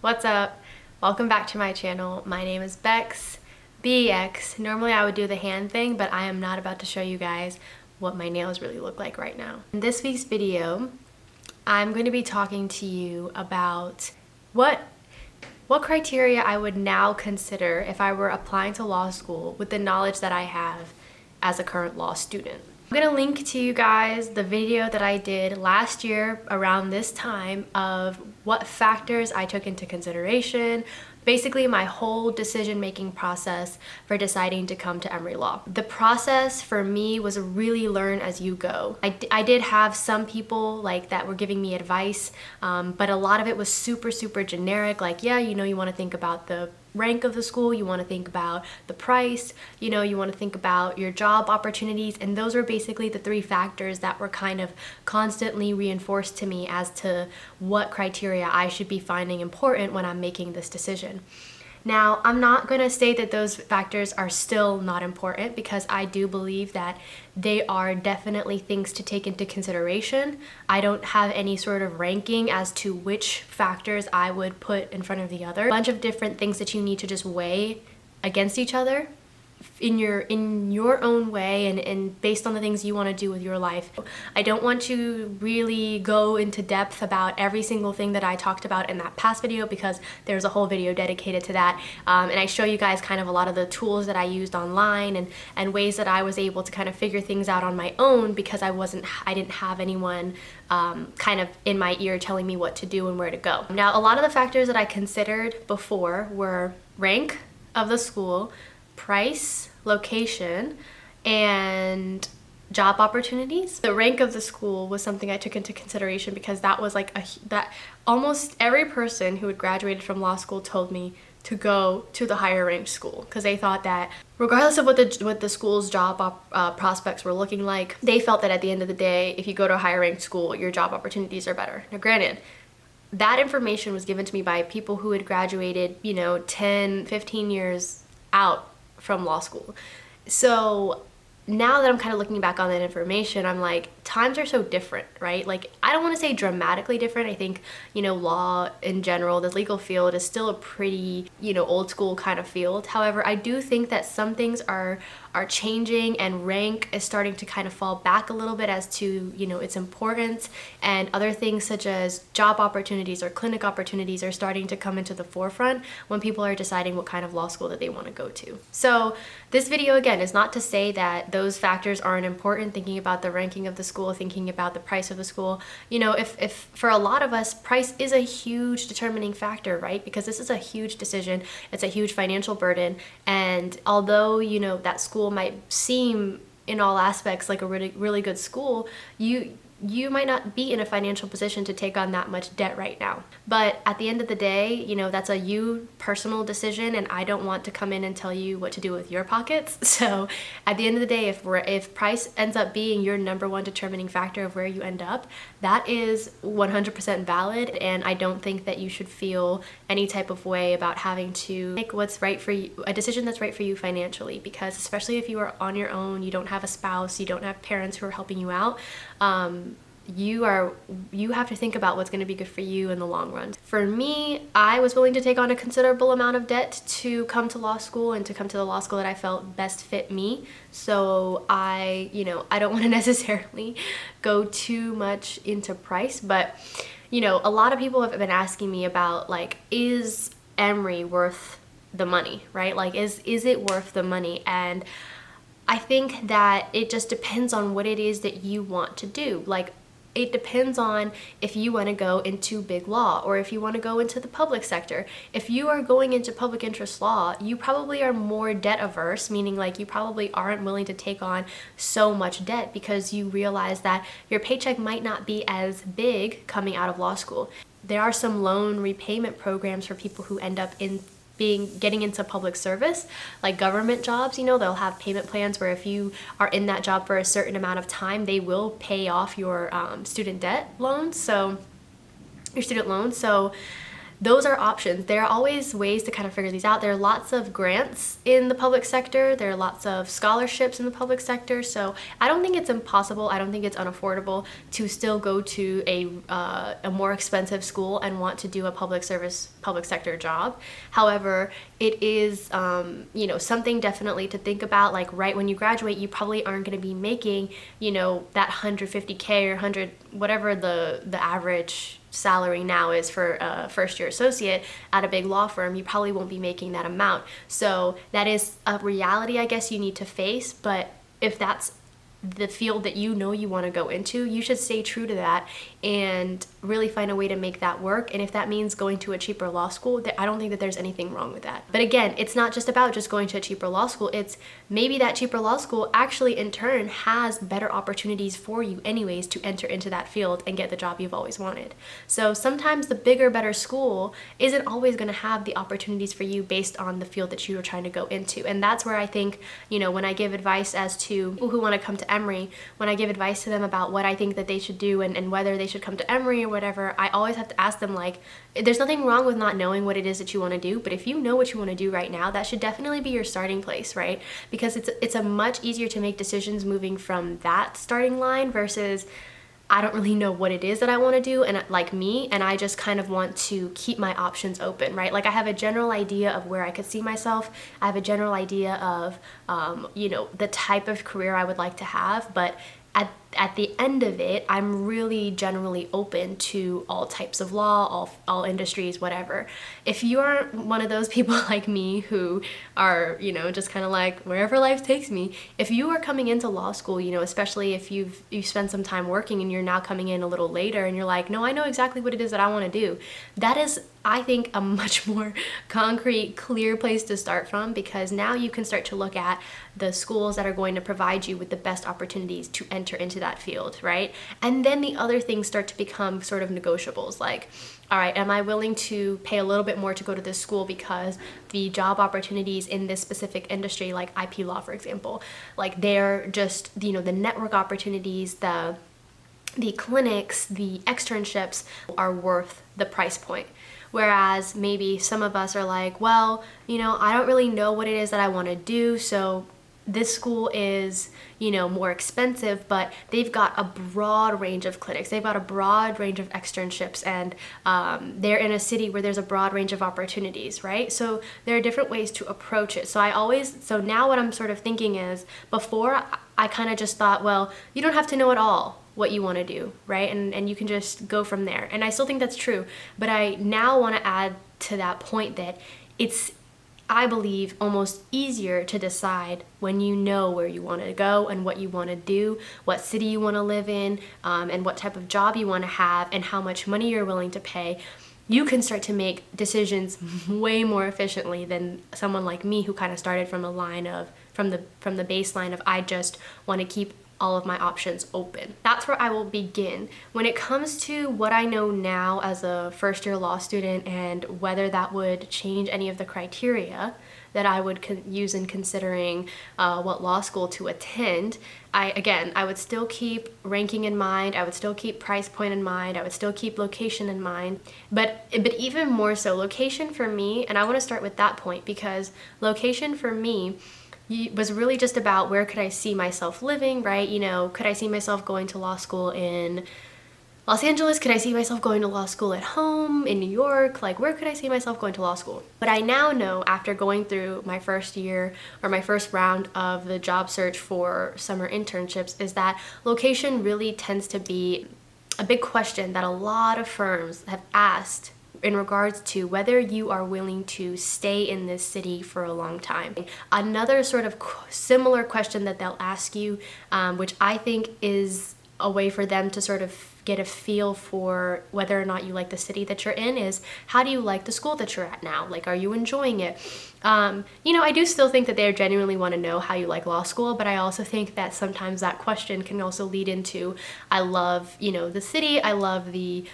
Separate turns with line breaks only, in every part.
What's up? Welcome back to my channel. My name is Bex, BX. Normally I would do the hand thing, but I am not about to show you guys what my nails really look like right now. In this week's video, I'm going to be talking to you about what criteria I would now consider if I were applying to law school with the knowledge that I have as a current law student. I'm gonna link to you guys the video that I did last year around this time of what factors I took into consideration, basically my whole decision-making process for deciding to come to Emory Law. The process for me was really learn as you go. I did have some people like that were giving me advice, but a lot of it was super generic, like, yeah, you know, you want to think about the rank of the school, you want to think about the price, you know, you want to think about your job opportunities, and those were basically the three factors that were kind of constantly reinforced to me as to what criteria I should be finding important when I'm making this decision. Now, I'm not going to say that those factors are still not important, because I do believe that they are definitely things to take into consideration. I don't have any sort of ranking as to which factors I would put in front of the other. A bunch of different things that you need to just weigh against each other in your own way and based on the things you want to do with your life. I don't want to really go into depth about every single thing that I talked about in that past video, because there's a whole video dedicated to that, and I show you guys kind of a lot of the tools that I used online and ways that I was able to kind of figure things out on my own, because I didn't have anyone kind of in my ear telling me what to do and where to go. Now, a lot of the factors that I considered before were rank of the school, price, location, and job opportunities. The rank of the school was something I took into consideration, because that was like that almost every person who had graduated from law school told me to go to the higher ranked school, because they thought that regardless of what the school's job prospects were looking like, they felt that at the end of the day, if you go to a higher ranked school, your job opportunities are better. Now, granted, that information was given to me by people who had graduated, you know, 10, 15 years out from law school. So now that I'm kind of looking back on that information, I'm like, times are so different, right? Like, I don't want to say dramatically different. I think, you know, law in general, the legal field is still a pretty, you know, old school kind of field. However, I do think that some things are changing, and rank is starting to kind of fall back a little bit as to, you know, its importance, and other things such as job opportunities or clinic opportunities are starting to come into the forefront when people are deciding what kind of law school that they want to go to. So this video, again, is not to say that those factors aren't important, thinking about the ranking of the school, thinking about the price of the school. You know, if for a lot of us, price is a huge determining factor, right? Because this is a huge decision, it's a huge financial burden, and although, you know, that school might seem in all aspects like a really good school, you might not be in a financial position to take on that much debt right now. But at the end of the day, you know, that's a you personal decision, and I don't want to come in and tell you what to do with your pockets. So at the end of the day, if price ends up being your number one determining factor of where you end up, that is 100% valid, and I don't think that you should feel any type of way about having to make what's right for you, a decision that's right for you financially, because especially if you are on your own, you don't have a spouse, you don't have parents who are helping you out, you have to think about what's going to be good for you in the long run. For me, I was willing to take on a considerable amount of debt to come to law school and to come to the law school that I felt best fit me. So I don't want to necessarily go too much into price, but you know, a lot of people have been asking me about, like, is Emory worth the money, right? Like, is it worth the money? And I think that it just depends on what it is that you want to do. Like, it depends on if you want to go into big law or if you want to go into the public sector. If you are going into public interest law, you probably are more debt averse, meaning like you probably aren't willing to take on so much debt because you realize that your paycheck might not be as big coming out of law school. There are some loan repayment programs for people who end up getting into public service, like government jobs. You know, they'll have payment plans where if you are in that job for a certain amount of time, they will pay off your student loans. So those are options. There are always ways to kind of figure these out. There are lots of grants in the public sector. There are lots of scholarships in the public sector. So I don't think it's impossible. I don't think it's unaffordable to still go to a more expensive school and want to do a public sector job. However, it is, you know, something definitely to think about. Like right when you graduate, you probably aren't going to be making, you know, that 150K or 100, whatever the average salary now is for a first year associate at a big law firm. You probably won't be making that amount. So that is a reality, I guess, you need to face. But if that's the field that you know you want to go into, you should stay true to that and really find a way to make that work. And if that means going to a cheaper law school, I don't think that there's anything wrong with that. But again, it's not just about just going to a cheaper law school. It's maybe that cheaper law school actually in turn has better opportunities for you anyways to enter into that field and get the job you've always wanted. So sometimes the bigger, better school isn't always going to have the opportunities for you based on the field that you are trying to go into. And that's where I think, you know, when I give advice as to people who want to come to Emory, when I give advice to them about what I think that they should do and whether they should come to Emory or whatever, I always have to ask them, like, there's nothing wrong with not knowing what it is that you want to do, but if you know what you want to do right now, that should definitely be your starting place, right? Because it's a much easier to make decisions moving from that starting line versus I don't really know what it is that I want to do, and like me, and I just kind of want to keep my options open, right? Like I have a general idea of where I could see myself. I have a general idea of, you know, the type of career I would like to have, but at the end of it, I'm really generally open to all types of law, all industries, whatever. If you aren't one of those people like me who are, you know, just kind of like wherever life takes me, if you are coming into law school, you know, especially if you've spent some time working and you're now coming in a little later and you're like, no, I know exactly what it is that I want to do. That is, I think, a much more concrete, clear place to start from, because now you can start to look at the schools that are going to provide you with the best opportunities to enter into that field, right? And then the other things start to become sort of negotiables, like, all right, am I willing to pay a little bit more to go to this school because the job opportunities in this specific industry, like IP law, for example, like they're just, you know, the network opportunities, the clinics, the externships are worth the price point. Whereas maybe some of us are like, well, you know, I don't really know what it is that I want to do, so this school is, you know, more expensive, but they've got a broad range of clinics. They've got a broad range of externships, and they're in a city where there's a broad range of opportunities, right? So there are different ways to approach it. So now what I'm sort of thinking is, before I kind of just thought, well, you don't have to know at all what you want to do, right? And you can just go from there. And I still think that's true, but I now want to add to that point that it's, I believe, almost easier to decide when you know where you want to go and what you want to do, what city you want to live in, and what type of job you want to have, and how much money you're willing to pay. You can start to make decisions way more efficiently than someone like me who kind of started from a line of, from the baseline of, I just want to keep all of my options open. That's where I will begin. When it comes to what I know now as a first-year law student and whether that would change any of the criteria that I would use in considering what law school to attend, I would still keep ranking in mind, I would still keep price point in mind, I would still keep location in mind, but even more so, location for me, and I want to start with that point, because location for me was really just about where could I see myself living, right? You know, could I see myself going to law school in Los Angeles? Could I see myself going to law school at home in New York? Like, where could I see myself going to law school? But I now know, after going through my first year or my first round of the job search for summer internships, is that location really tends to be a big question that a lot of firms have asked in regards to whether you are willing to stay in this city for a long time. Another sort of similar question that they'll ask you, which I think is a way for them to sort of get a feel for whether or not you like the city that you're in, is how do you like the school that you're at now? Like, are you enjoying it? You know, I do still think that they genuinely want to know how you like law school, but I also think that sometimes that question can also lead into, I love, you know, the city, I love the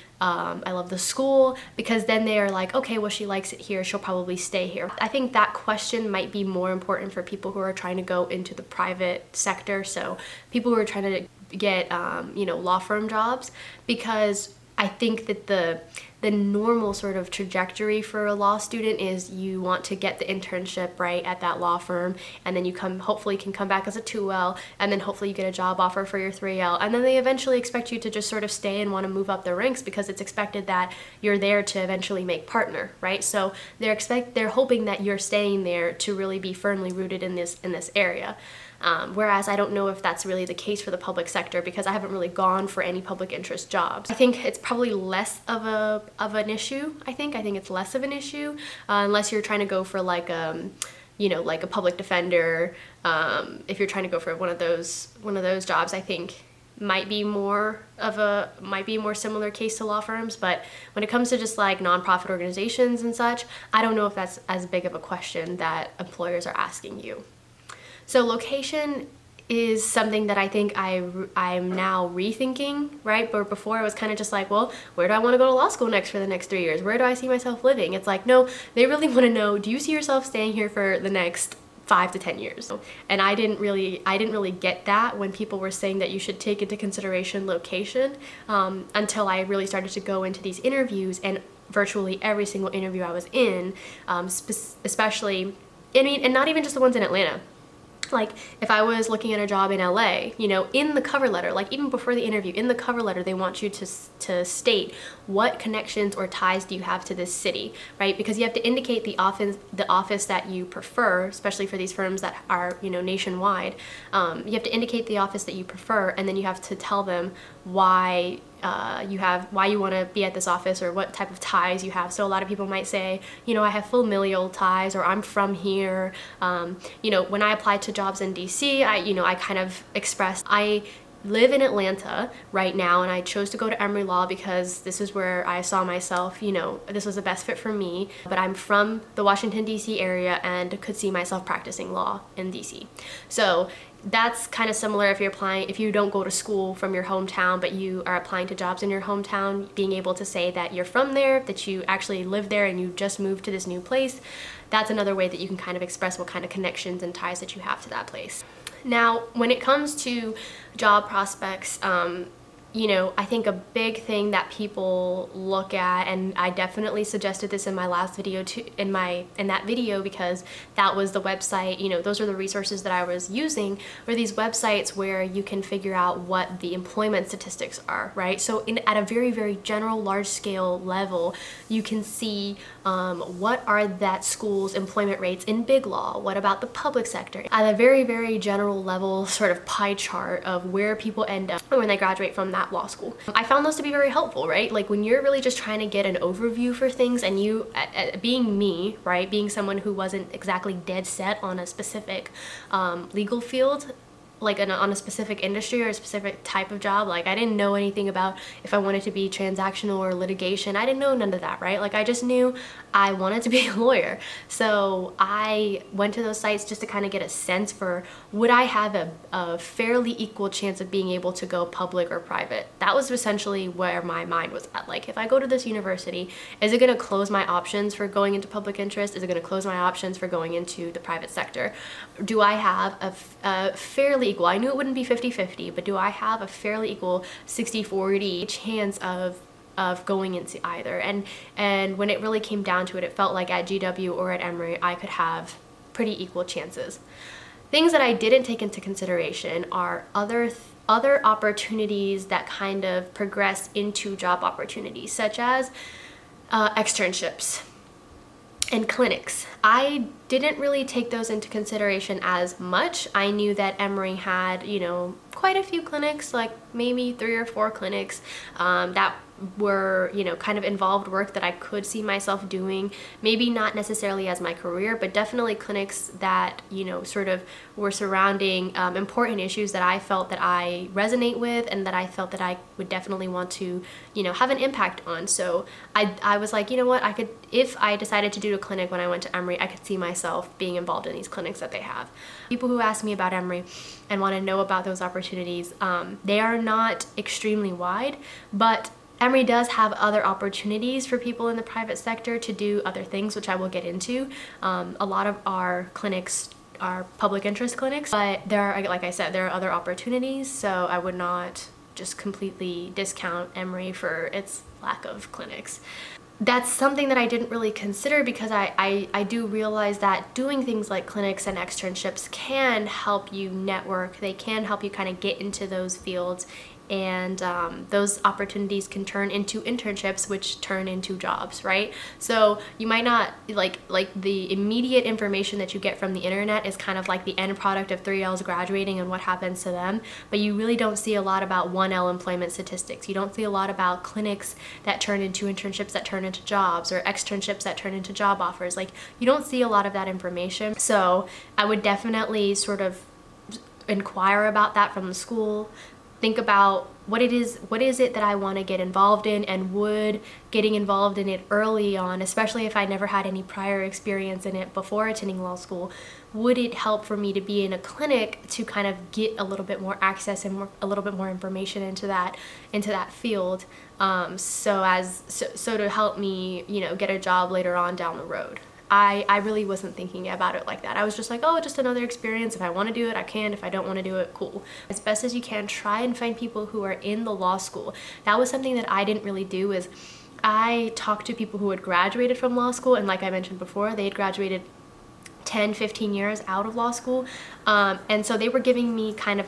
school, because then they are like, okay, well, she likes it here, she'll probably stay here. I think that question might be more important for people who are trying to go into the private sector, so people who are trying to get, you know, law firm jobs, because I think that the normal sort of trajectory for a law student is you want to get the internship right at that law firm, and then you hopefully can come back as a 2L, and then hopefully you get a job offer for your 3L, and then they eventually expect you to just sort of stay and want to move up the ranks because it's expected that you're there to eventually make partner, right? So they're hoping that you're staying there to really be firmly rooted in this area. Whereas I don't know if that's really the case for the public sector, because I haven't really gone for any public interest jobs. I think it's probably less of an issue. I think it's less of an issue unless you're trying to go for like like a public defender. If you're trying to go for one of those jobs, I think might be more similar case to law firms. But when it comes to just like nonprofit organizations and such, I don't know if that's as big of a question that employers are asking you. So location is something that I think I'm now rethinking, right? But before I was kind of just like, well, where do I want to go to law school next for the next 3 years? Where do I see myself living? It's like, no, they really want to know, do you see yourself staying here for the next 5 to 10 years? And I didn't really get that when people were saying that you should take into consideration location until I really started to go into these interviews, and virtually every single interview I was in, especially, and not even just the ones in Atlanta. Like if I was looking at a job in LA, in the cover letter, like even before the interview, in the cover letter, they want you to state what connections or ties do you have to this city, right? Because you have to indicate the office that you prefer, especially for these firms that are, nationwide. You have to indicate the office that you prefer, and then you have to tell them why you want to be at this office, or what type of ties you have. So a lot of people might say, I have familial ties, or I'm from here. When I applied to jobs in DC, I kind of expressed, I live in Atlanta right now, and I chose to go to Emory Law because this is where I saw myself, this was the best fit for me, but I'm from the Washington DC area and could see myself practicing law in DC. So that's kind of similar if you don't go to school from your hometown, but you are applying to jobs in your hometown, being able to say that you're from there, that you actually live there and you just moved to this new place. That's another way that you can kind of express what kind of connections and ties that you have to that place. Now, when it comes to job prospects, I think a big thing that people look at, and I definitely suggested this in my last video too, in that video, because that was the website, those are the resources that I was using, were these websites where you can figure out what the employment statistics are, right? So at a very, very general, large scale level, you can see what are that school's employment rates in big law, what about the public sector, at a very, very general level sort of pie chart of where people end up when they graduate from that law school. I found those to be very helpful, right? Like when you're really just trying to get an overview for things, and you, being me, right, being someone who wasn't exactly dead set on a specific legal field, like on a specific industry or a specific type of job. Like I didn't know anything about if I wanted to be transactional or litigation. I didn't know none of that, right? Like I just knew I wanted to be a lawyer. So I went to those sites just to kind of get a sense for, would I have a fairly equal chance of being able to go public or private? That was essentially where my mind was at. Like if I go to this university, is it going to close my options for going into public interest? Is it going to close my options for going into the private sector? Do I have a fairly equal, I knew it wouldn't be 50-50, but do I have a fairly equal 60-40 chance of going into either? And when it really came down to it, it felt like at GW or at Emory, I could have pretty equal chances. Things that I didn't take into consideration are other opportunities that kind of progress into job opportunities, such as externships and clinics. I didn't really take those into consideration as much. I knew that Emory had, quite a few clinics, like maybe 3 or 4 clinics that were, kind of involved work that I could see myself doing. Maybe not necessarily as my career, but definitely clinics that, sort of were surrounding important issues that I felt that I resonate with and that I felt that I would definitely want to, have an impact on. So I was like, what, if I decided to do a clinic when I went to Emory, I could see myself being involved in these clinics that they have. People who ask me about Emory and want to know about those opportunities, they are not extremely wide, but Emory does have other opportunities for people in the private sector to do other things, which I will get into. A lot of our clinics are public interest clinics, but there are, like I said, there are other opportunities, so I would not just completely discount Emory for its lack of clinics. That's something that I didn't really consider because I do realize that doing things like clinics and externships can help you network. They can help you kind of get into those fields, and those opportunities can turn into internships, which turn into jobs, right? So you might not like the immediate information that you get from the internet is kind of like the end product of 3Ls graduating and what happens to them, but you really don't see a lot about 1L employment statistics. You don't see a lot about clinics that turn into internships that turn into jobs, or externships that turn into job offers. Like, you don't see a lot of that information. So I would definitely sort of inquire about that from the school. Think about what is it that I want to get involved in, and would getting involved in it early on, especially if I never had any prior experience in it before attending law school, would it help for me to be in a clinic to kind of get a little bit more access and a little bit more information into that field, so to help me, you know, get a job later on down the road. I really wasn't thinking about it like that. I was just like, oh, just another experience. If I want to do it, I can. If I don't want to do it, cool. As best as you can, try and find people who are in the law school. That was something that I didn't really do. Is I talked to people who had graduated from law school, and like I mentioned before, they had graduated 10, 15 years out of law school. And so they were giving me kind of,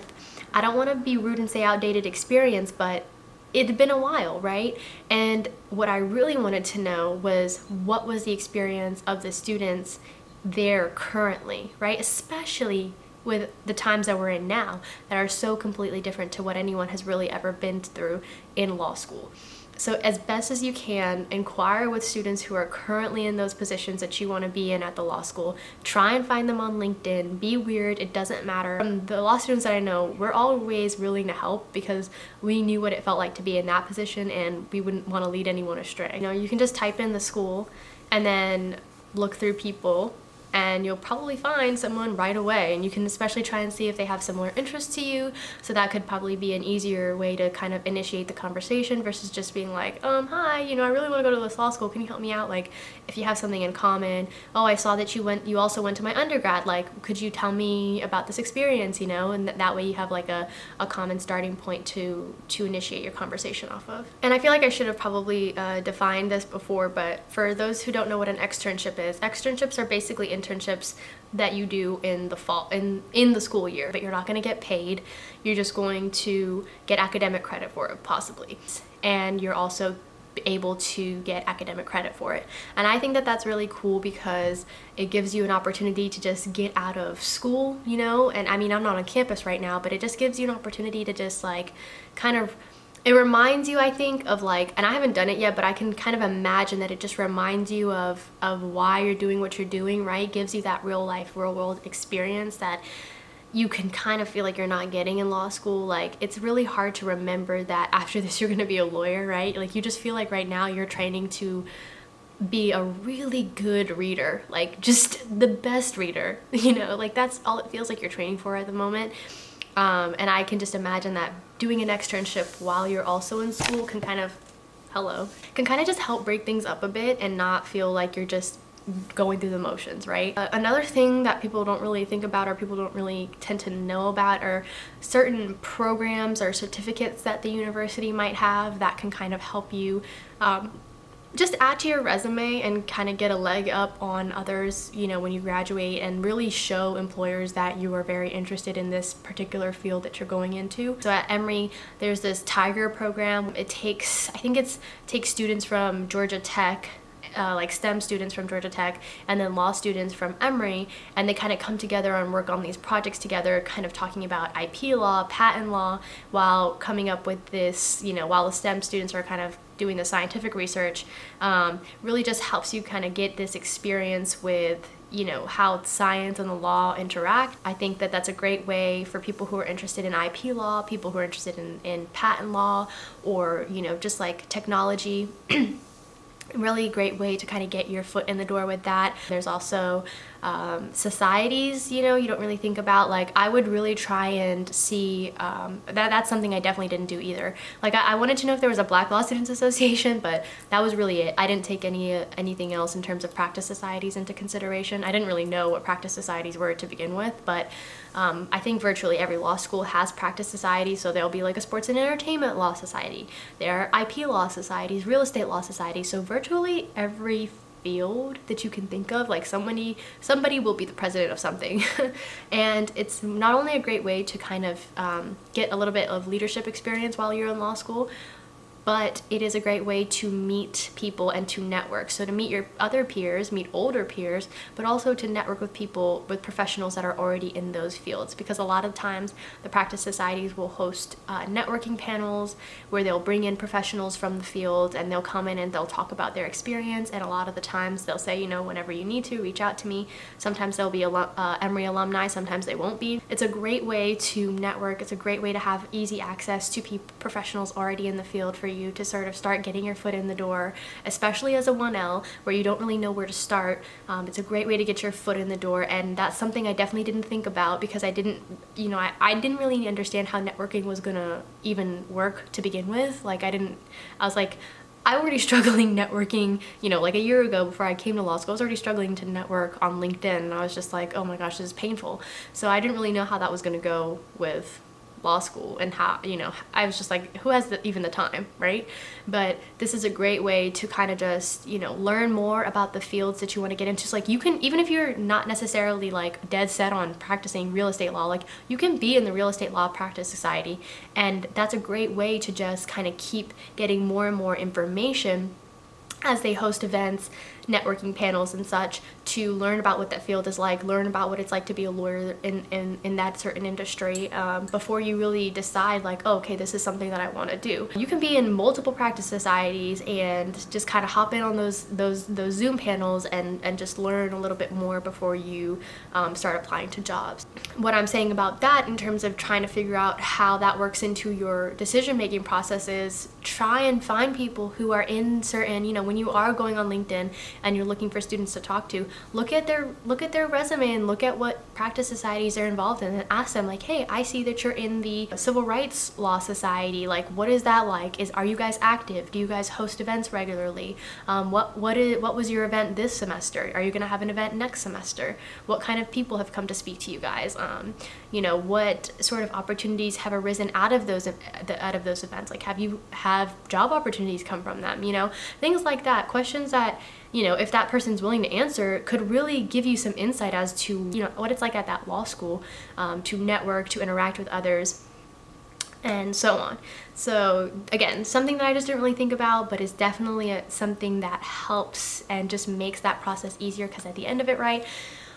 I don't want to be rude and say outdated experience, but it had been a while, right? And what I really wanted to know was, what was the experience of the students there currently, right? Especially with the times that we're in now that are so completely different to what anyone has really ever been through in law school. So as best as you can, inquire with students who are currently in those positions that you want to be in at the law school. Try and find them on LinkedIn. Be weird, it doesn't matter. From the law students that I know, we're always willing to help because we knew what it felt like to be in that position, and we wouldn't want to lead anyone astray. You know, you can just type in the school and then look through people, and you'll probably find someone right away. And you can especially try and see if they have similar interests to you, so that could probably be an easier way to kind of initiate the conversation versus just being like, hi, you know, I really want to go to this law school, can you help me out? Like, if you have something in common, oh, I saw that you also went to my undergrad, like, could you tell me about this experience, you know? And that way you have like a common starting point to initiate your conversation off of. And I feel like I should have probably defined this before, but for those who don't know what an externship is, externships are basically internships that you do in the fall, in the school year, but you're not going to get paid. You're just going to get academic credit for it, possibly, and you're also able to get academic credit for it. And I think that that's really cool because it gives you an opportunity to just get out of school, you know? And I mean, I'm not on campus right now, but it just gives you an opportunity to just like kind of, it reminds you, I think, of like, and I haven't done it yet, but I can kind of imagine that it just reminds you of why you're doing what you're doing, right? Gives you that real life, real world experience that you can kind of feel like you're not getting in law school. Like, it's really hard to remember that after this you're gonna be a lawyer, right? Like, you just feel like right now you're training to be a really good reader, like just the best reader, you know? Like, that's all it feels like you're training for at the moment. And I can just imagine that doing an externship while you're also in school can kind of just help break things up a bit and not feel like you're just going through the motions, right? Another thing that people don't really think about, or people don't really tend to know about, are certain programs or certificates that the university might have that can kind of help you just add to your resume and kind of get a leg up on others, you know, when you graduate, and really show employers that you are very interested in this particular field that you're going into. So at Emory, there's this Tiger program. I think it takes students from Georgia Tech, like STEM students from Georgia Tech, and then law students from Emory, and they kind of come together and work on these projects together, kind of talking about IP law, patent law, while coming up with this, you know, while the STEM students are kind of doing the scientific research. Really just helps you kind of get this experience with, you know, how science and the law interact. I think that that's a great way for people who are interested in IP law, people who are interested in patent law, or, you know, just like technology. Really great way to kind of get your foot in the door with that. There's also Societies, you don't really think about. Like, I would really try and see, that's something I definitely didn't do either. Like, I wanted to know if there was a Black Law Students Association, but that was really it. I didn't take anything else in terms of practice societies into consideration. I didn't really know what practice societies were to begin with, but I think virtually every law school has practice societies. So there'll be like a sports and entertainment law society. There are IP law societies, real estate law societies. So virtually every field that you can think of, like somebody will be the president of something. And it's not only a great way to kind of get a little bit of leadership experience while you're in law school, but it is a great way to meet people and to network. So to meet your other peers, meet older peers, but also to network with people, with professionals that are already in those fields. Because a lot of times the practice societies will host networking panels where they'll bring in professionals from the field, and they'll come in and they'll talk about their experience. And a lot of the times they'll say, whenever you need to, reach out to me. Sometimes they'll be Emory alumni, sometimes they won't be. It's a great way to network. It's a great way to have easy access to professionals already in the field for you to sort of start getting your foot in the door, especially as a 1L where you don't really know where to start. It's a great way to get your foot in the door, and that's something I definitely didn't think about because I didn't really understand how networking was gonna even work to begin with. Like, I was like, I'm already struggling networking, like a year ago before I came to law school, I was already struggling to network on LinkedIn, and I was just like, oh my gosh, this is painful. So I didn't really know how that was gonna go with law school, and how, I was just like, who has even the time, right? But this is a great way to kind of just, learn more about the fields that you want to get into. Just like, you can, even if you're not necessarily like dead set on practicing real estate law, like you can be in the real estate law practice society, and that's a great way to just kind of keep getting more and more information as they host events, networking panels and such, to learn about what that field is like, learn about what it's like to be a lawyer in that certain industry, before you really decide like, oh, okay, this is something that I want to do. You can be in multiple practice societies and just kind of hop in on those Zoom panels and just learn a little bit more before you start applying to jobs. What I'm saying about that in terms of trying to figure out how that works into your decision-making process is try and find people who are in certain, when you are going on LinkedIn and you're looking for students to talk to, look at their resume and look at what practice societies they're involved in, and ask them like, hey, I see that you're in the Civil Rights Law Society. Like, what is that like? Are you guys active? Do you guys host events regularly? What was your event this semester? Are you gonna have an event next semester? What kind of people have come to speak to you guys? What sort of opportunities have arisen out of those events? Like, have job opportunities come from them? Things like that. Questions that, if that person's willing to answer, could really give you some insight as to, what it's like at that law school, to network, to interact with others, and so on. So again, something that I just didn't really think about, but is definitely something that helps and just makes that process easier, because at the end of it, right,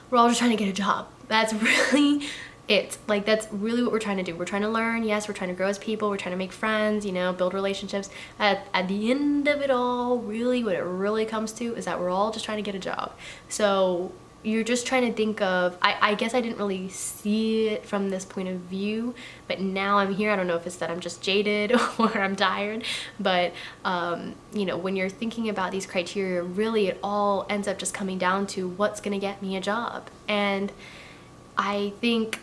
we're all just trying to get a job. That's really it. Like, that's really what we're trying to do. We're trying to learn. Yes, we're trying to grow as people. We're trying to make friends, build relationships. At the end of it all, really what it really comes to is that we're all just trying to get a job. So you're just trying to think of, I guess I didn't really see it from this point of view, but now I'm here. I don't know if it's that I'm just jaded or I'm tired, but when you're thinking about these criteria, really it all ends up just coming down to what's gonna get me a job. And I think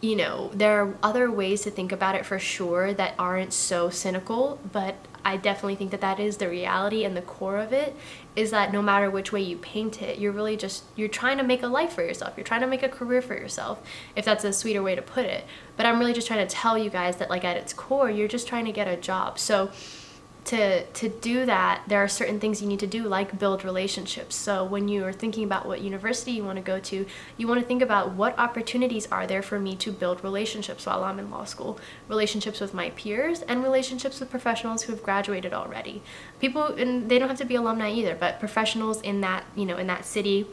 there are other ways to think about it for sure that aren't so cynical, but I definitely think that is the reality, and the core of it is that no matter which way you paint it, you're trying to make a life for yourself. You're trying to make a career for yourself, if that's a sweeter way to put it. But I'm really just trying to tell you guys that, like, at its core, you're just trying to get a job. So to do that, there are certain things you need to do, like build relationships. So when you are thinking about what university you want to go to, you want to think about what opportunities are there for me to build relationships while I'm in law school. Relationships with my peers and relationships with professionals who have graduated already. People, and they don't have to be alumni either, but professionals in that, in that city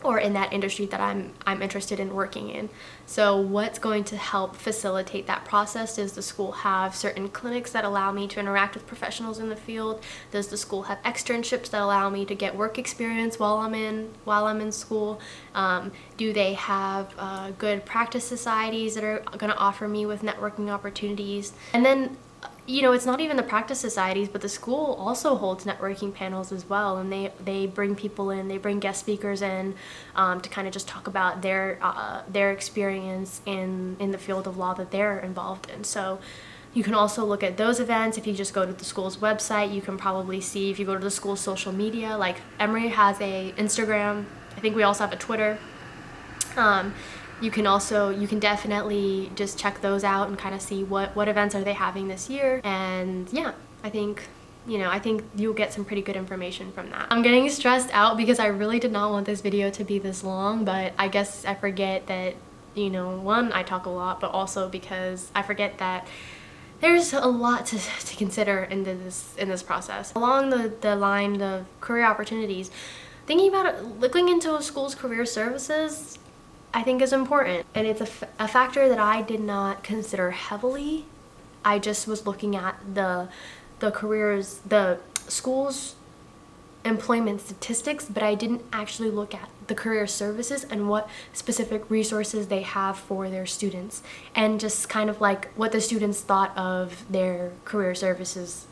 or in that industry that I'm interested in working in. So what's going to help facilitate that process? Does the school have certain clinics that allow me to interact with professionals in the field? Does the school have externships that allow me to get work experience while I'm in school? Do they have good practice societies that are going to offer me with networking opportunities? And then you know, it's not even the practice societies, but the school also holds networking panels as well, and they bring people in, they bring guest speakers in to kind of just talk about their experience in the field of law that they're involved in. So you can also look at those events. If you just go to the school's website, you can probably see, if you go to the school's social media, like Emory has a Instagram, I think we also have a Twitter. You can definitely just check those out and kind of see what events are they having this year. And yeah, I think you'll get some pretty good information from that. I'm getting stressed out because I really did not want this video to be this long, but I guess I forget that, you know, one, I talk a lot, but also because I forget that there's a lot to consider in this process. Along the line of career opportunities, thinking about it, looking into a school's career services, I think is important, and it's a factor that I did not consider heavily. I just was looking at the school's employment statistics, but I didn't actually look at the career services and what specific resources they have for their students, and just kind of like what the students thought of their career services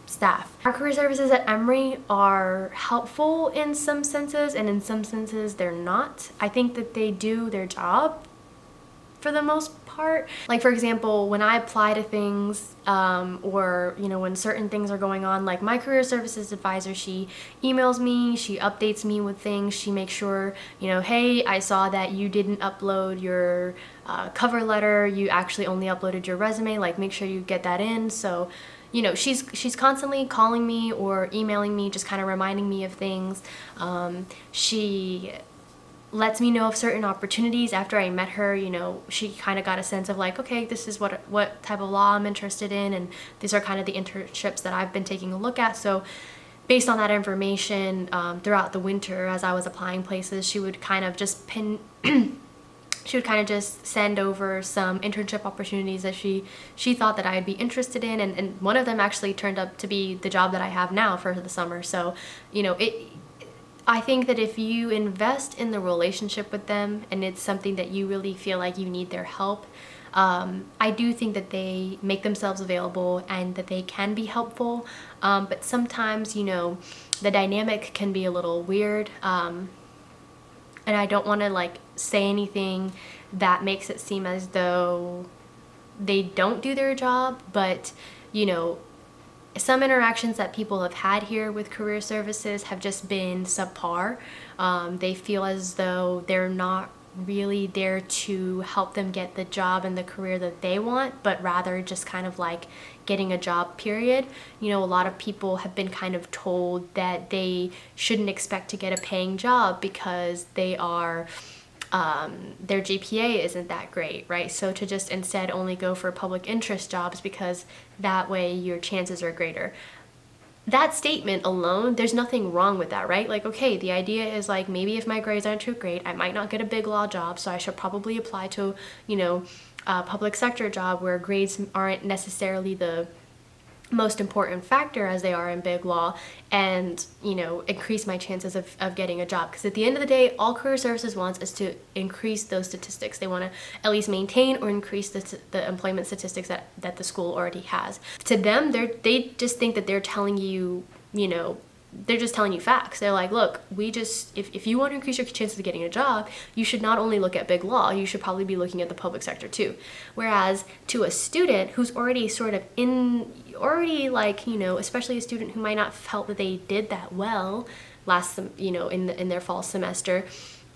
staff. Our career services at Emory are helpful in some senses, and in some senses they're not. I think that they do their job for the most part. Like, for example, when I apply to things or, you know, when certain things are going on, like my career services advisor, she emails me, she updates me with things, she makes sure, you know, hey, I saw that you didn't upload your cover letter, you actually only uploaded your resume, like make sure you get that in. So, you know, she's constantly calling me or emailing me, just kind of reminding me of things. She lets me know of certain opportunities. After I met her, you know, she kind of got a sense of like, okay, this is what type of law I'm interested in, and these are kind of the internships that I've been taking a look at. So based on that information, throughout the winter as I was applying places, she would kind of just she would kind of just send over some internship opportunities that she thought that I'd be interested in, and one of them actually turned up to be the job that I have now for the summer. So, you know, I think that if you invest in the relationship with them and it's something that you really feel like you need their help, I do think that they make themselves available and that they can be helpful. But sometimes, you know, the dynamic can be a little weird. And I don't want to like say anything that makes it seem as though they don't do their job, but, you know, some interactions that people have had here with career services have just been subpar. They feel as though they're not really there to help them get the job and the career that they want, but rather just kind of like getting a job, period. You know, a lot of people have been kind of told that they shouldn't expect to get a paying job because they are their GPA isn't that great, right? So to just instead only go for public interest jobs because that way your chances are greater. That statement alone, there's nothing wrong with that, right? Like, okay, the idea is like, maybe if my grades aren't too great, I might not get a big law job, so I should probably apply to, you know, a public sector job where grades aren't necessarily the most important factor as they are in big law, and, you know, increase my chances of getting a job. Because at the end of the day, all career services wants is to increase those statistics. They want to at least maintain or increase the employment statistics that the school already has. To them, they just think that they're telling you, you know, they're just telling you facts. They're like, look, if you want to increase your chances of getting a job, you should not only look at big law, you should probably be looking at the public sector too. Whereas to a student who's already sort of like, you know, especially a student who might not felt that they did that well you know, in their fall semester,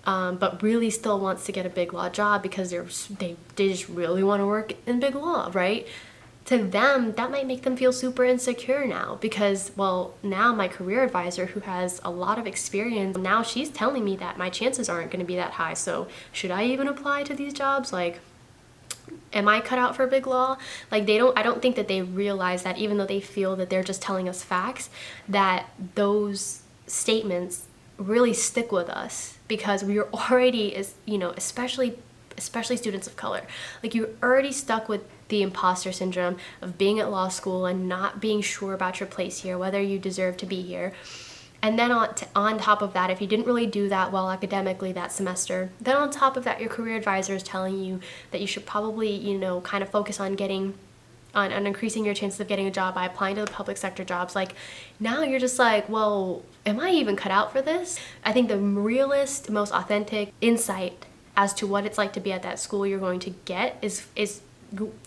but really still wants to get a big law job because they just really want to work in big law, right? To them, that might make them feel super insecure now because, well, now my career advisor, who has a lot of experience, now she's telling me that my chances aren't going to be that high. So should I even apply to these jobs? Like, am I cut out for big law? Like, I don't think that they realize that, even though they feel that they're just telling us facts, that those statements really stick with us because we're already, as you know, especially students of color, like, you're already stuck with the imposter syndrome of being at law school and not being sure about your place here, whether you deserve to be here. And then on top of that, if you didn't really do that well academically that semester, then on top of that, your career advisor is telling you that you should probably, you know, kind of focus on getting on increasing your chances of getting a job by applying to the public sector jobs, like now you're just like, well, am I even cut out for this? I think the realest, most authentic insight as to what it's like to be at that school you're going to get is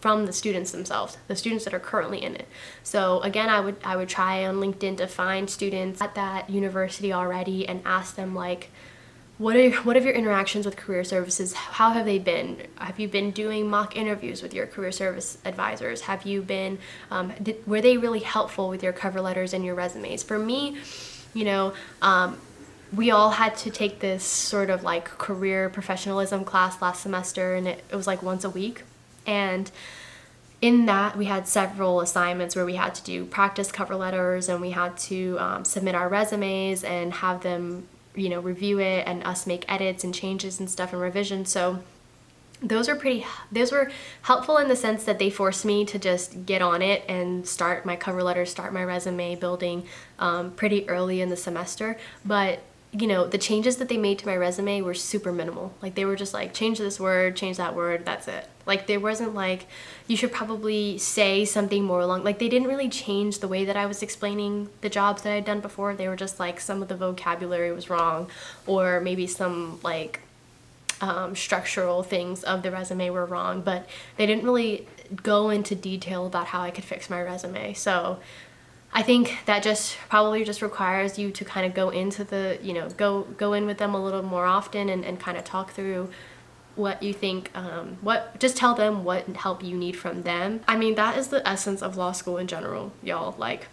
from the students themselves, the students that are currently in it. So again, I would try on LinkedIn to find students at that university already and ask them like, what have your interactions with career services? How have they been? Have you been doing mock interviews with your career service advisors? Have you been, were they really helpful with your cover letters and your resumes? For me, you know, we all had to take this sort of like career professionalism class last semester, and it was like once a week. And in that, we had several assignments where we had to do practice cover letters, and we had to submit our resumes and have them, you know, review it and us make edits and changes and stuff and revisions. So those were helpful in the sense that they forced me to just get on it and start my cover letter, start my resume building pretty early in the semester. But you know, the changes that they made to my resume were super minimal. Like they were just like, change this word, change that word, that's it. Like there wasn't like, you should probably say something more along, like they didn't really change the way that I was explaining the jobs that I'd done before. They were just like, some of the vocabulary was wrong, or maybe some like structural things of the resume were wrong, but they didn't really go into detail about how I could fix my resume. So I think that probably just requires you to kind of go into the, you know, go in with them a little more often and kind of talk through what you think, just tell them what help you need from them. I mean, that is the essence of law school in general, y'all. Like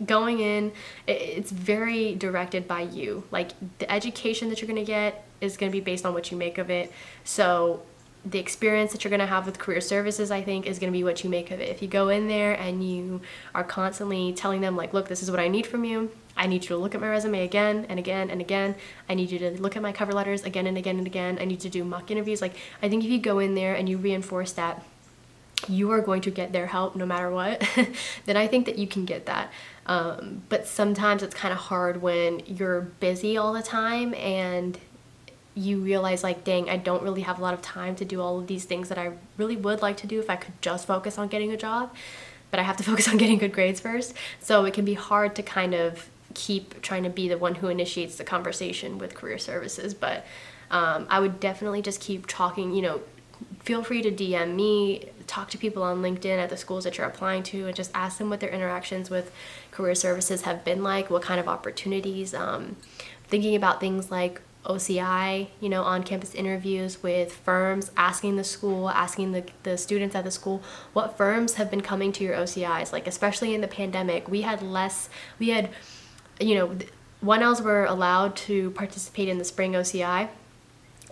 going in, it's very directed by you. Like the education that you're gonna get is gonna be based on what you make of it. So the experience that you're going to have with career services, I think, is going to be what you make of it. If you go in there and you are constantly telling them like, look, this is what I need from you. I need you to look at my resume again and again and again. I need you to look at my cover letters again and again and again. I need to do mock interviews. Like, I think if you go in there and you reinforce that you are going to get their help no matter what, then I think that you can get that. But sometimes it's kind of hard when you're busy all the time and you realize like, dang, I don't really have a lot of time to do all of these things that I really would like to do if I could just focus on getting a job, but I have to focus on getting good grades first. So it can be hard to kind of keep trying to be the one who initiates the conversation with career services. But I would definitely just keep talking, you know, feel free to DM me, talk to people on LinkedIn at the schools that you're applying to, and just ask them what their interactions with career services have been like, what kind of opportunities, thinking about things like OCI, you know, on-campus interviews with firms, asking the school, asking the students at the school, what firms have been coming to your OCIs? Like, especially in the pandemic, we had, you know, 1Ls were allowed to participate in the spring OCI,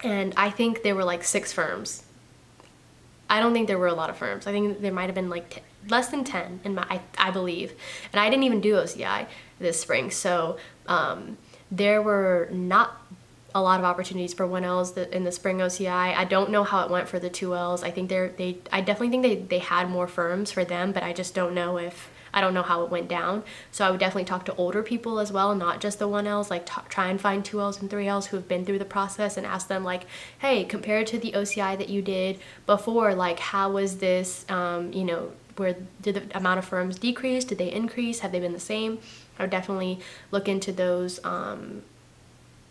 and I think there were like 6 firms. I don't think there were a lot of firms. I think there might have been like less than 10, I believe. And I didn't even do OCI this spring, so there were not a lot of opportunities for 1Ls in the spring OCI. I don't know how it went for the 2Ls. I think I definitely think they had more firms for them, but I just don't know I don't know how it went down. So I would definitely talk to older people as well, not just the 1Ls, like try and find 2Ls and 3Ls who have been through the process and ask them like, hey, compared to the OCI that you did before, like how was this, you know, did the amount of firms decrease? Did they increase? Have they been the same? I would definitely look into those,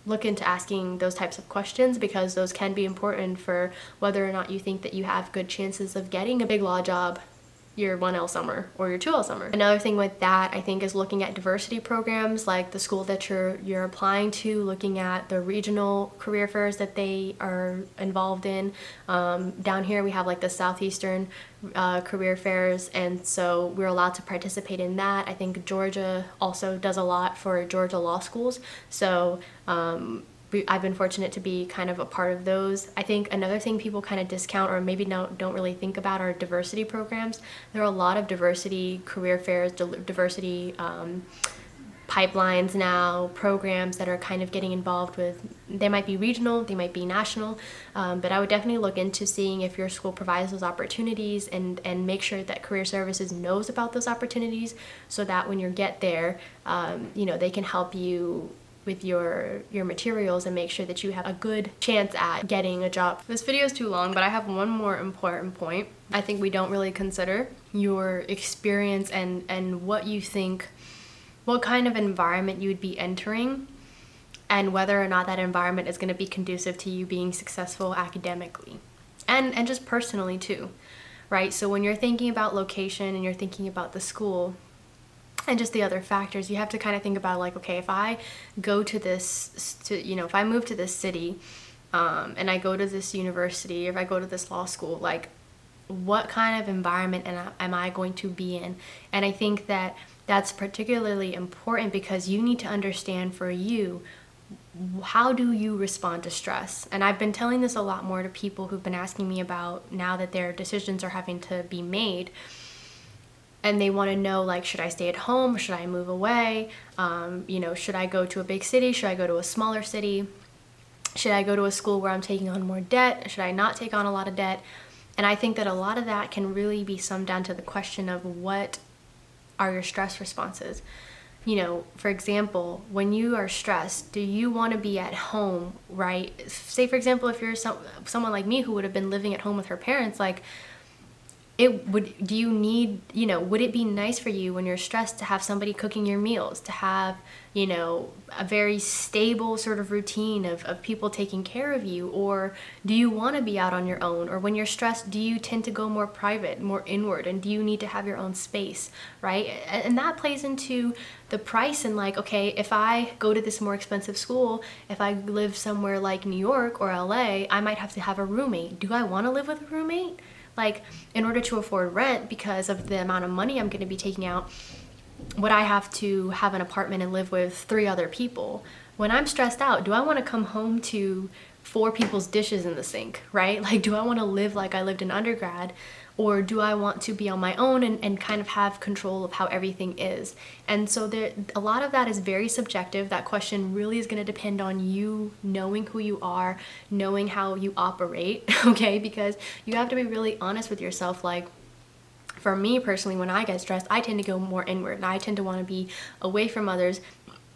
look into asking those types of questions, because those can be important for whether or not you think that you have good chances of getting a big law job your 1L summer or your 2L summer. Another thing with that, I think, is looking at diversity programs, like the school that you're applying to, looking at the regional career fairs that they are involved in. Down here we have like the Southeastern career fairs, and so we're allowed to participate in that. I think Georgia also does a lot for Georgia law schools, so I've been fortunate to be kind of a part of those. I think another thing people kind of discount or maybe don't really think about are diversity programs. There are a lot of diversity career fairs, diversity pipelines now, programs that are kind of getting involved with. They might be regional, they might be national, but I would definitely look into seeing if your school provides those opportunities and make sure that career services knows about those opportunities, so that when you get there, you know, they can help you with your materials and make sure that you have a good chance at getting a job. This video is too long, but I have one more important point. I think we don't really consider your experience and what you think, what kind of environment you would be entering, and whether or not that environment is going to be conducive to you being successful academically and just personally too, right? So when you're thinking about location and you're thinking about the school and just the other factors, you have to kind of think about like, okay, if I go to this, if I move to this city and I go to this university, or if I go to this law school, like what kind of environment am I going to be in? And I think that that's particularly important because you need to understand for you, how do you respond to stress? And I've been telling this a lot more to people who've been asking me about now that their decisions are having to be made. And they want to know, like, should I stay at home? Should I move away? Should I go to a big city? Should I go to a smaller city? Should I go to a school where I'm taking on more debt? Should I not take on a lot of debt? And I think that a lot of that can really be summed down to the question of what are your stress responses? For example, when you are stressed, do you want to be at home, right? Say, for example, if you're someone like me who would have been living at home with her parents, like, would it be nice for you when you're stressed to have somebody cooking your meals, to have, a very stable sort of routine of people taking care of you? Or do you want to be out on your own? Or when you're stressed, do you tend to go more private, more inward? And do you need to have your own space, right? And that plays into the price. And like, okay, if I go to this more expensive school, if I live somewhere like New York or LA, I might have to have a roommate. Do I want to live with a roommate? Like, in order to afford rent, because of the amount of money I'm going to be taking out, would I have to have an apartment and live with 3 other people? When I'm stressed out, do I want to come home to 4 people's dishes in the sink, right? Like, do I want to live like I lived in undergrad? Or do I want to be on my own and kind of have control of how everything is? And so a lot of that is very subjective. That question really is going to depend on you knowing who you are, knowing how you operate, okay? Because you have to be really honest with yourself. Like, for me personally, when I get stressed, I tend to go more inward, and I tend to want to be away from others.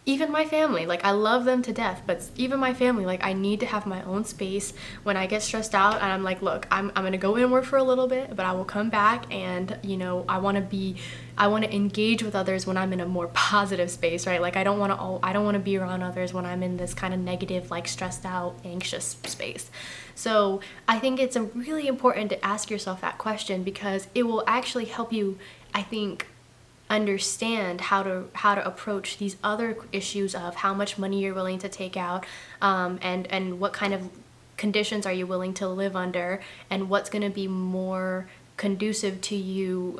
Even my family, like, I love them to death, but even my family, like, I need to have my own space when I get stressed out. And I'm like, look, I'm gonna go inward for a little bit, but I will come back, and I want to engage with others when I'm in a more positive space, right? Like, I don't want to be around others when I'm in this kind of negative, like, stressed out, anxious space. So I think it's really important to ask yourself that question, because it will actually help you, I think, understand how to approach these other issues of how much money you're willing to take out, and what kind of conditions are you willing to live under, and what's going to be more conducive to you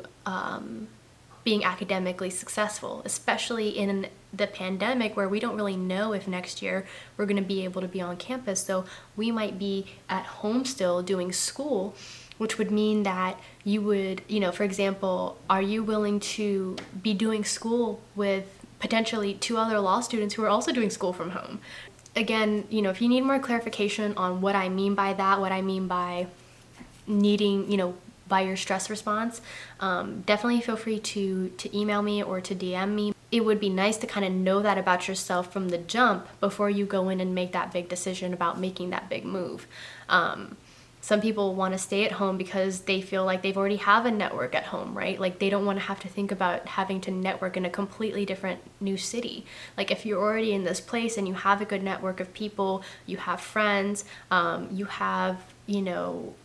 being academically successful, especially in the pandemic, where we don't really know if next year we're going to be able to be on campus. So we might be at home still doing school, which would mean that you would, for example, are you willing to be doing school with potentially 2 other law students who are also doing school from home? Again, if you need more clarification on what I mean by that, what I mean by needing, by your stress response, definitely feel free to email me or to DM me. It would be nice to kind of know that about yourself from the jump before you go in and make that big decision about making that big move. Some people want to stay at home because they feel like they've already have a network at home, right? Like, they don't want to have to think about having to network in a completely different new city. Like, if you're already in this place and you have a good network of people, you have friends, you have,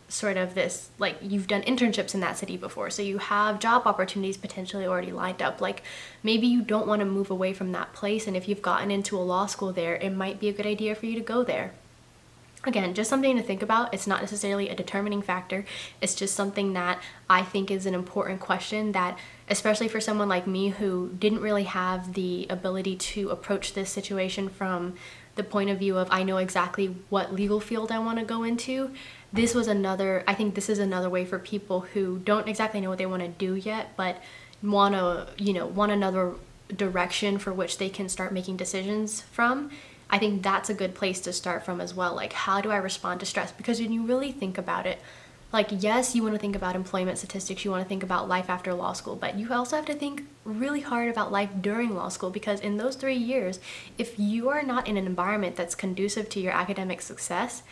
sort of this, like, you've done internships in that city before, so you have job opportunities potentially already lined up. Like, maybe you don't want to move away from that place, and if you've gotten into a law school there, it might be a good idea for you to go there. Again, just something to think about. It's not necessarily a determining factor. It's just something that I think is an important question that, especially for someone like me who didn't really have the ability to approach this situation from the point of view of, I know exactly what legal field I want to go into. I think this is another way for people who don't exactly know what they want to do yet, but want another direction for which they can start making decisions from. I think that's a good place to start from as well. Like, how do I respond to stress? Because when you really think about it, Like, yes, you want to think about employment statistics, you want to think about life after law school, but you also have to think really hard about life during law school, because in those 3 years, if you are not in an environment that's conducive to your academic success,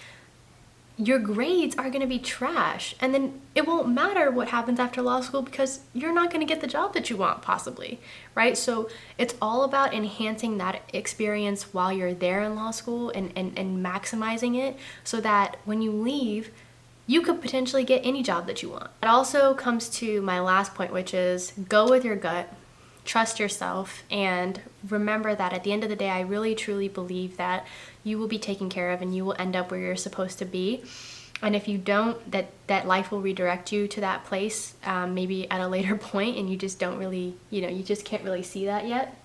your grades are going to be trash, and then it won't matter what happens after law school because you're not going to get the job that you want, possibly, right? So it's all about enhancing that experience while you're there in law school and maximizing it so that when you leave, you could potentially get any job that you want. It also comes to my last point, which is go with your gut, trust yourself, and remember that at the end of the day, I really truly believe that you will be taken care of and you will end up where you're supposed to be. And if you don't, that life will redirect you to that place, maybe at a later point, and you just don't really, you just can't really see that yet.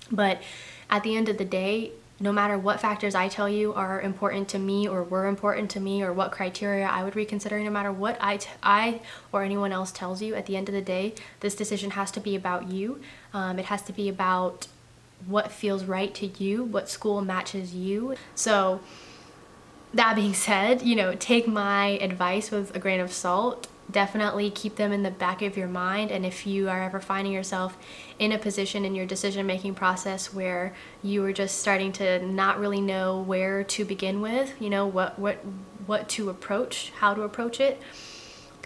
But at the end of the day, no matter what factors I tell you are important to me or were important to me or what criteria I would reconsider, no matter what I or anyone else tells you, at the end of the day, this decision has to be about you. It has to be about what feels right to you, what school matches you. So that being said, take my advice with a grain of salt. Definitely keep them in the back of your mind, and if you are ever finding yourself in a position in your decision-making process where you are just starting to not really know where to begin with, what to approach, how to approach it,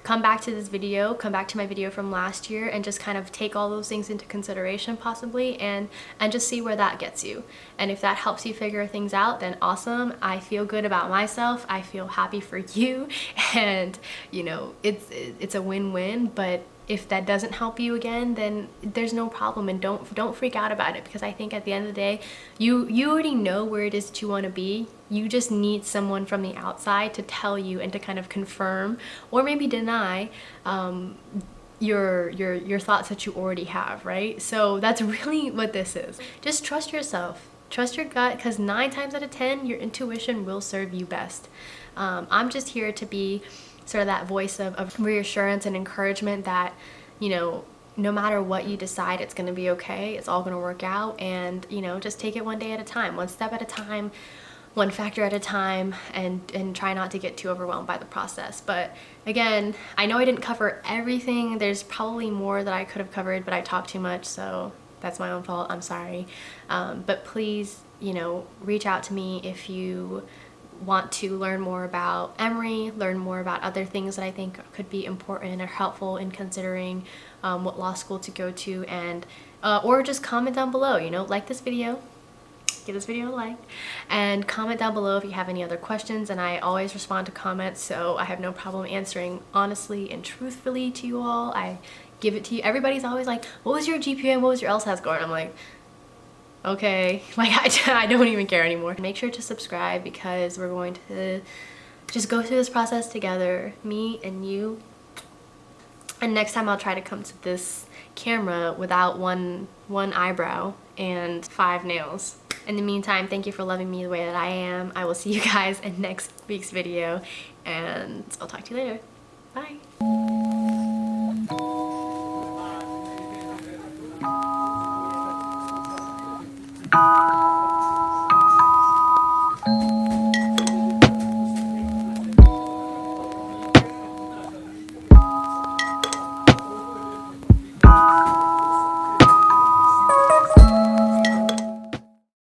come back to this video, come back to my video from last year, and just kind of take all those things into consideration possibly, and just see where that gets you. And if that helps you figure things out, then awesome. I feel good about myself, I feel happy for you, and it's a win-win. But if that doesn't help you again, then there's no problem, and don't freak out about it, because I think at the end of the day, you already know where it is that you want to be. You just need someone from the outside to tell you and to kind of confirm or maybe deny your thoughts that you already have, right? So that's really what this is. Just trust yourself. Trust your gut, because 9 times out of 10, your intuition will serve you best. I'm just here to be sort of that voice of reassurance and encouragement that, no matter what you decide, it's going to be okay. It's all going to work out, and, just take it one day at a time, one step at a time, one factor at a time, and try not to get too overwhelmed by the process. But again, I know I didn't cover everything. There's probably more that I could have covered, but I talked too much, so that's my own fault. I'm sorry. But please, reach out to me if you want to learn more about Emory, learn more about other things that I think could be important or helpful in considering what law school to go to, and or just comment down below, like this video, give this video a like, and comment down below if you have any other questions. And I always respond to comments, so I have no problem answering honestly and truthfully to you all. I give it to you. Everybody's always like, what was your GPA and what was your LSAT score? And I'm like, okay, like I don't even care anymore. Make sure to subscribe, because we're going to just go through this process together, me and you. And next time I'll try to come to this camera without one eyebrow and 5 nails. In the meantime, thank you for loving me the way that I am. I will see you guys in next week's video, and I'll talk to you later. Bye.